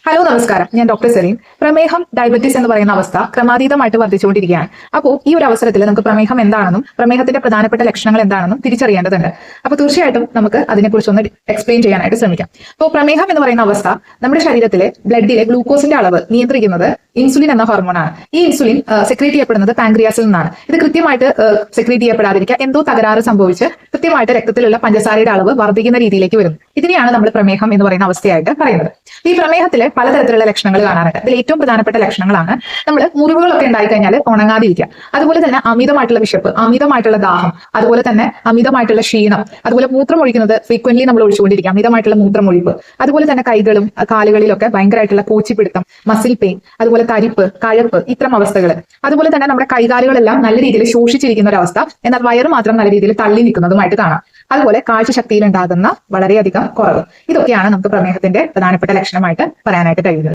Hello നമസ്കാരം, ഞാൻ doctor serine. പ്രമേഹം, ഡയബറ്റീസ് എന്ന് പറയുന്ന അവസ്ഥ ക്രമാതീതമായിട്ട് വർദ്ധിച്ചുകൊണ്ടിരിക്കുകയാണ്. അപ്പോൾ ഈ ഒരു അവസരത്തിൽ നമുക്ക് പ്രമേഹം എന്താണെന്നും പ്രമേഹത്തിന്റെ പ്രധാനപ്പെട്ട ലക്ഷണങ്ങൾ എന്താണെന്നും തിരിച്ചറിയേണ്ടതുണ്ട്. അപ്പോൾ തീർച്ചയായിട്ടും നമുക്ക് അതിനെക്കുറിച്ചൊന്ന് എക്സ്പ്ലെയിൻ ചെയ്യാനായിട്ട് ശ്രമിക്കാം. അപ്പോൾ പ്രമേഹം എന്ന് പറയുന്ന അവസ്ഥ നമ്മുടെ ശരീരത്തിലെ ബ്ലഡിലെ ഗ്ലൂക്കോസിന്റെ അളവ് നിയന്ത്രിക്കുന്നത് ഇൻസുലിൻ എന്ന ഹോർമോണാണ്. ഈ ഇൻസുലിൻ സെക്രീറ്റ് ചെയ്യപ്പെടുന്നത് പാൻക്രിയാസിൽ നിന്നാണ്. ഇത് കൃത്യമായിട്ട് സെക്രീറ്റ് ചെയ്യപ്പെടാതിരിക്കുക എന്തോ തകരാറ് സംഭവിച്ച് കൃത്യമായിട്ട് രക്തത്തിലുള്ള പഞ്ചസാരയുടെ അളവ് വർദ്ധിക്കുന്ന രീതിയിലേക്ക് വരുന്നു. ഇതിനെയാണ് നമ്മൾ പ്രമേഹം എന്ന് പറയുന്ന അവസ്ഥയായിട്ട് പറയുന്നത്. ഈ പ്രമേഹത്തിലെ പലതരത്തിലുള്ള ലക്ഷണങ്ങൾ കാണാറുണ്ട്. ഇതിൽ ഏറ്റവും പ്രധാനപ്പെട്ട ലക്ഷണങ്ങളാണ് നമ്മൾ മുറിവുകളൊക്കെ ഉണ്ടായിക്കഴിഞ്ഞാൽ ഉണങ്ങാതിരിക്കുക, അതുപോലെ തന്നെ അമിതമായിട്ടുള്ള വിശപ്പ്, അമിതമായിട്ടുള്ള ദാഹം, അതുപോലെ തന്നെ അമിതമായിട്ടുള്ള ക്ഷീണം, അതുപോലെ മൂത്രം ഒഴിക്കുന്നത് ഫ്രീക്വന്റ്ലി നമ്മൾ ഒഴിച്ചുകൊണ്ടിരിക്കുക, അമിതമായിട്ടുള്ള മൂത്രമൊഴിപ്പ്, അതുപോലെ തന്നെ കൈകളും കാലുകളിലൊക്കെ ഭയങ്കരമായിട്ടുള്ള കോച്ചിപ്പിടുത്തം, മസിൽ പെയിൻ, അതുപോലെ തരിപ്പ്, കഴപ്പ്, ഇത്തരം അവസ്ഥകൾ. അതുപോലെ തന്നെ നമ്മുടെ കൈകാലുകളെല്ലാം നല്ല രീതിയിൽ ശോഷിച്ചിരിക്കുന്ന ഒരു അവസ്ഥ, എന്നാൽ വയറ് മാത്രം നല്ല രീതിയിൽ തള്ളി നിൽക്കുന്നതുമായിട്ട് കാണാം. അതുപോലെ കാഴ്ചശക്തിയിൽ ഉണ്ടാകുന്ന വളരെയധികം കുറവ്. ഇതൊക്കെയാണ് നമുക്ക് പ്രമേഹത്തിന്റെ പ്രധാനപ്പെട്ട ലക്ഷണമായിട്ട് പറയാനായിട്ട് കഴിയുന്നത്.